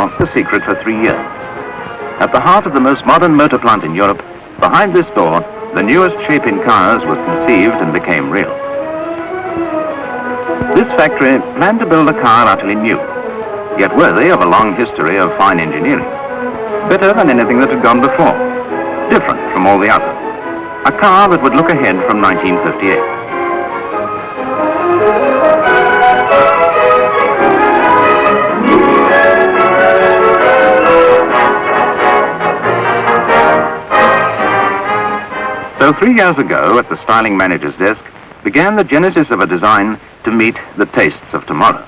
now the secret for 3 years. At the heart of the most modern motor plant in Europe, behind this door, the newest shape in cars was conceived and became real. This factory planned to build a car utterly new, yet worthy of a long history of fine engineering. Better than anything that had gone before, different from all the others. A car that would look ahead from 1958. So 3 years ago, at the styling manager's desk, began the genesis of a design to meet the tastes of tomorrow.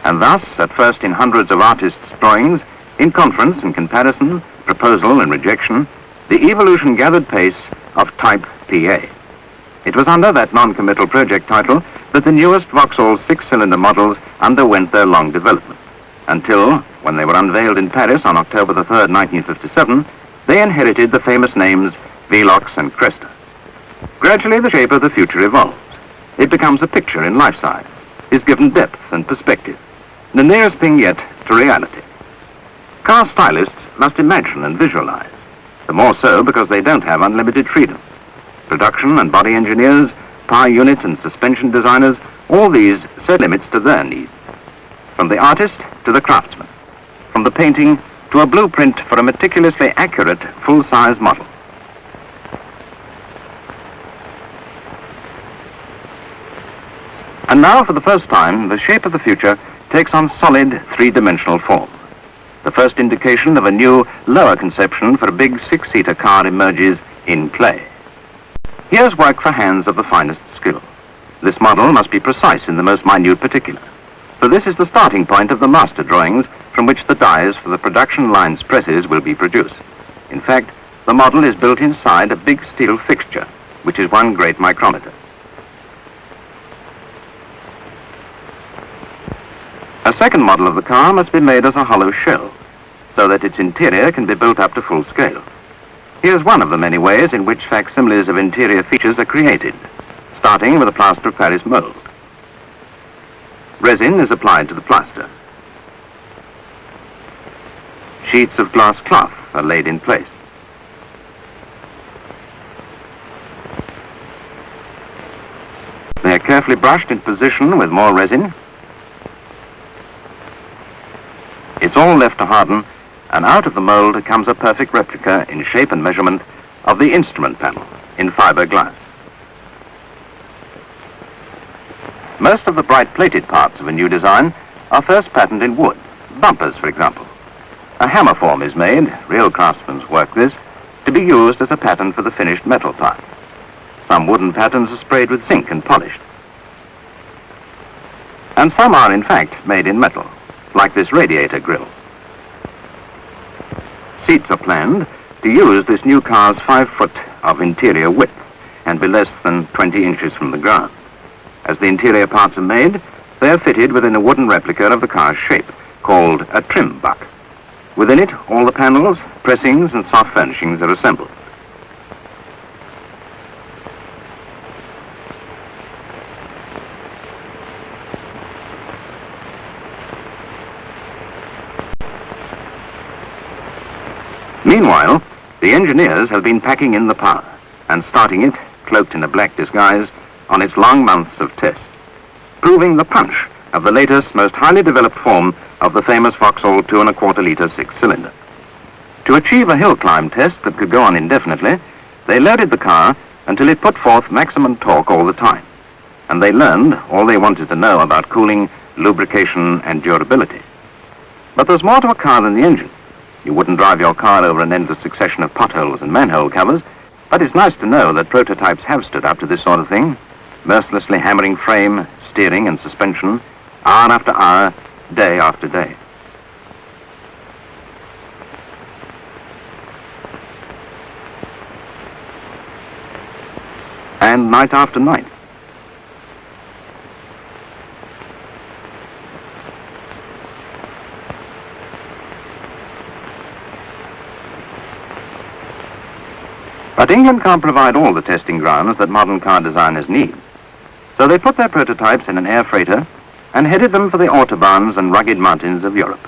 And thus, at first in hundreds of artists' drawings, in conference and comparison, proposal and rejection, the evolution gathered pace of Type PA. It was under that non-committal project title that the newest Vauxhall six-cylinder models underwent their long development, until, when they were unveiled in Paris on October the 3rd, 1957, they inherited the famous names Velox and Cresta. Gradually, the shape of the future evolves. It becomes a picture in life size, is given depth and perspective, the nearest thing yet to reality. Car stylists must imagine and visualize, the more so because they don't have unlimited freedom. Production and body engineers, power unit and suspension designers, all these set limits to their needs. From the artist to the craftsman, from the painting to a blueprint for a meticulously accurate full-size model. And now, for the first time, the shape of the future takes on solid three-dimensional form. The first indication of a new, lower conception for a big six-seater car emerges in clay. Here's work for hands of the finest skill. This model must be precise in the most minute particular, for this is the starting point of the master drawings from which the dies for the production line's presses will be produced. In fact, the model is built inside a big steel fixture, which is one great micrometer. A second model of the car must be made as a hollow shell, so that its interior can be built up to full scale. Here's one of the many ways in which facsimiles of interior features are created, starting with a plaster of Paris mold. Resin is applied to the plaster. Sheets of glass cloth are laid in place. They are carefully brushed in position with more resin. It's all left to harden, and out of the mold comes a perfect replica in shape and measurement of the instrument panel in fiberglass. Most of the bright plated parts of a new design are first patterned in wood, bumpers for example. A hammer form is made, real craftsmen's work this, to be used as a pattern for the finished metal part. Some wooden patterns are sprayed with zinc and polished. And some are in fact made in metal, like this radiator grille. Seats are planned to use this new car's 5 foot of interior width and be less than 20 inches from the ground. As the interior parts are made, they are fitted within a wooden replica of the car's shape, called a trim buck. Within it, all the panels, pressings, and soft furnishings are assembled. Meanwhile, the engineers have been packing in the power and starting it, cloaked in a black disguise, on its long months of test, proving the punch of the latest, most highly developed form of the famous Vauxhall 2 1/4 litre six-cylinder. To achieve a hill climb test that could go on indefinitely, they loaded the car until it put forth maximum torque all the time, and they learned all they wanted to know about cooling, lubrication, and durability. But there's more to a car than the engine. You wouldn't drive your car over an endless succession of potholes and manhole covers, but it's nice to know that prototypes have stood up to this sort of thing, mercilessly hammering frame, steering, and suspension, hour after hour, day after day. And night after night. But England can't provide all the testing grounds that modern car designers need. So they put their prototypes in an air freighter and headed them for the autobahns and rugged mountains of Europe,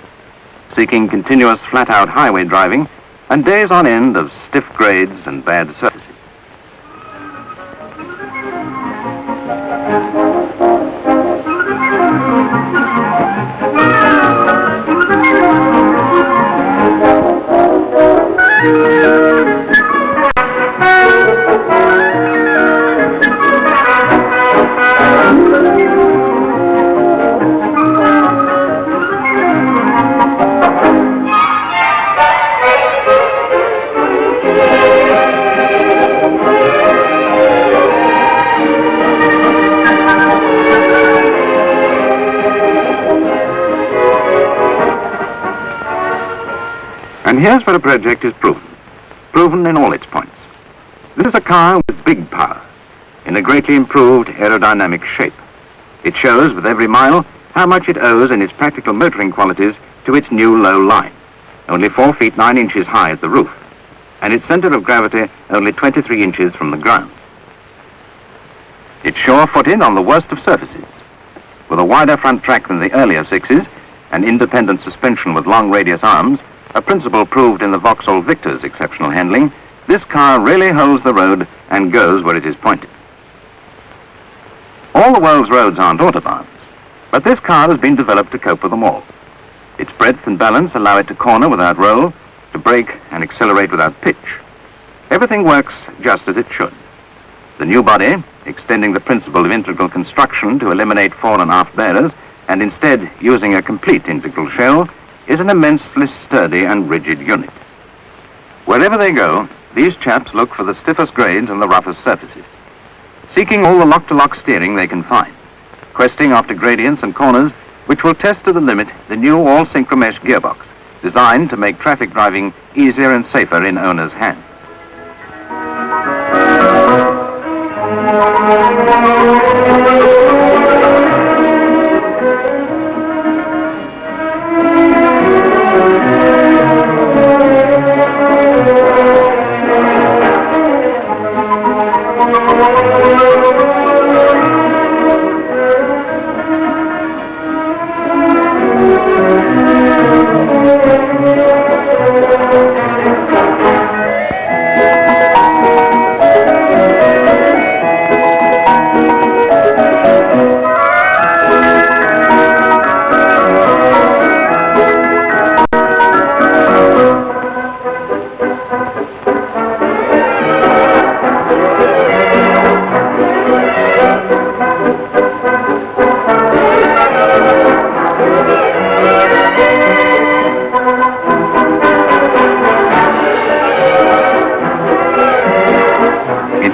seeking continuous flat-out highway driving and days on end of stiff grades and bad surfaces. And here's where a project is proven in all its points. This is a car with big power, in a greatly improved aerodynamic shape. It shows with every mile how much it owes in its practical motoring qualities to its new low line, only 4 feet 9 inches high at the roof, and its center of gravity only 23 inches from the ground. It's sure-footed on the worst of surfaces. With a wider front track than the earlier sixes, and independent suspension with long radius arms, a principle proved in the Vauxhall Victor's exceptional handling, this car really holds the road and goes where it is pointed. All the world's roads aren't autobahns, but this car has been developed to cope with them all. Its breadth and balance allow it to corner without roll, to brake and accelerate without pitch. Everything works just as it should. The new body, extending the principle of integral construction to eliminate fore and aft bearers, and instead using a complete integral shell, is an immensely sturdy and rigid unit. Wherever they go, these chaps look for the stiffest grades and the roughest surfaces, seeking all the lock-to-lock steering they can find, questing after gradients and corners which will test to the limit the new all-synchromesh gearbox, designed to make traffic driving easier and safer in owner's hands.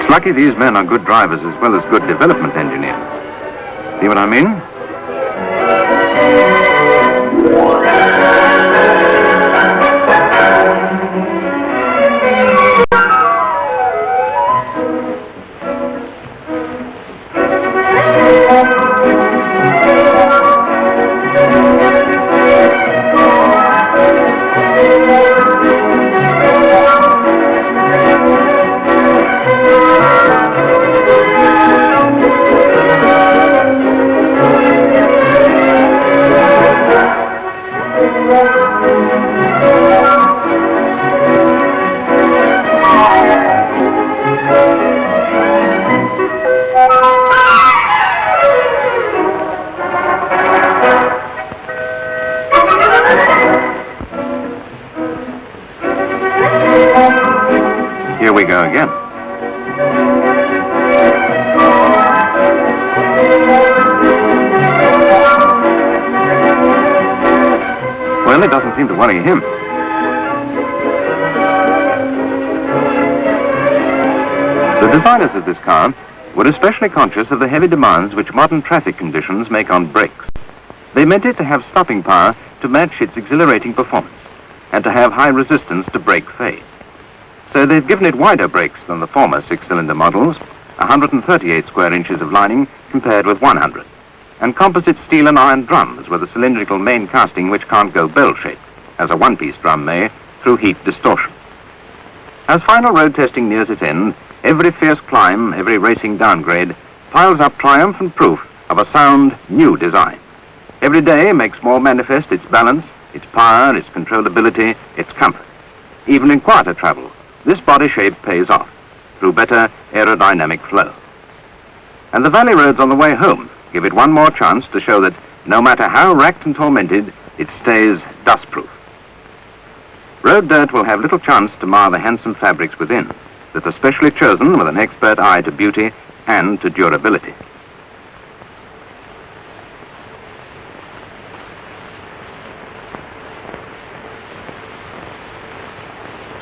Lucky these men are good drivers as well as good development engineers. See what I mean? Here we go again. Well, it doesn't seem to worry him. The designers of this car were especially conscious of the heavy demands which modern traffic conditions make on brakes. They meant it to have stopping power to match its exhilarating performance, and to have high resistance to brake fade. So they've given it wider brakes than the former six-cylinder models, 138 square inches of lining compared with 100, and composite steel and iron drums with a cylindrical main casting which can't go bell-shaped, as a one-piece drum may, through heat distortion. As final road testing nears its end, every fierce climb, every racing downgrade, piles up triumphant proof of a sound, new design. Every day makes more manifest its balance, its power, its controllability, its comfort. Even in quieter travel, this body shape pays off through better aerodynamic flow. And the valley roads on the way home give it one more chance to show that no matter how racked and tormented, it stays dustproof. Road dirt will have little chance to mar the handsome fabrics within that are specially chosen with an expert eye to beauty and to durability.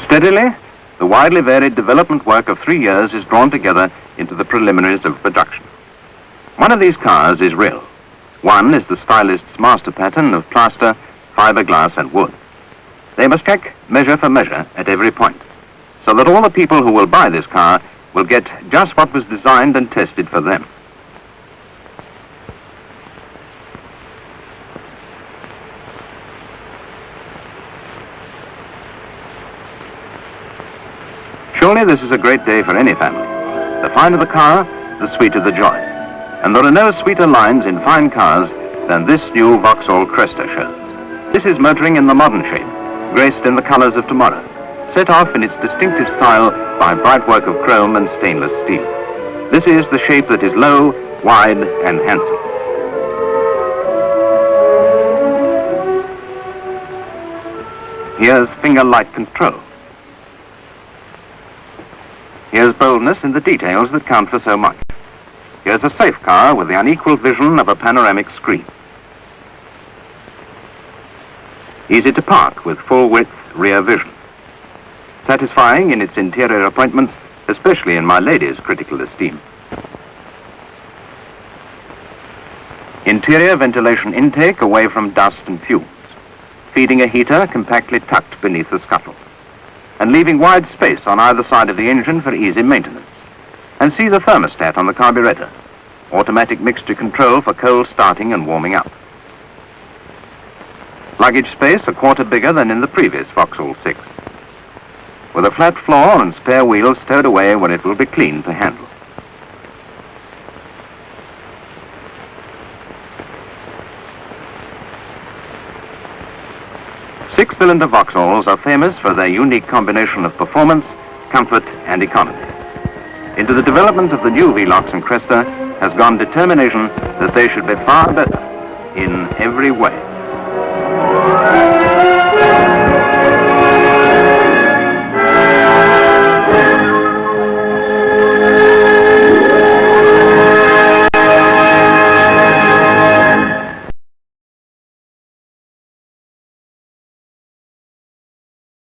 Steadily, the widely varied development work of 3 years is drawn together into the preliminaries of production. One of these cars is real. One is the stylist's master pattern of plaster, fiberglass and wood. They must check measure for measure at every point, so that all the people who will buy this car will get just what was designed and tested for them. Surely this is a great day for any family. The finer the car, the sweeter the joy. And there are no sweeter lines in fine cars than this new Vauxhall Cresta shows. This is motoring in the modern shape, graced in the colors of tomorrow, set off in its distinctive style by bright work of chrome and stainless steel. This is the shape that is low, wide, and handsome. Here's finger-light control. Here's boldness in the details that count for so much. Here's a safe car with the unequaled vision of a panoramic screen. Easy to park with full-width rear vision. Satisfying in its interior appointments, especially in my lady's critical esteem. Interior ventilation intake away from dust and fumes, feeding a heater compactly tucked beneath the scuttle, and leaving wide space on either side of the engine for easy maintenance. And see the thermostat on the carburetor, automatic mixture control for cold starting and warming up. Luggage space a quarter bigger than in the previous Vauxhall 6, with a flat floor and spare wheels stowed away where it will be clean to handle. Six-cylinder Vauxhalls are famous for their unique combination of performance, comfort, and economy. Into the development of the new Velox and Cresta has gone determination that they should be far better in every way.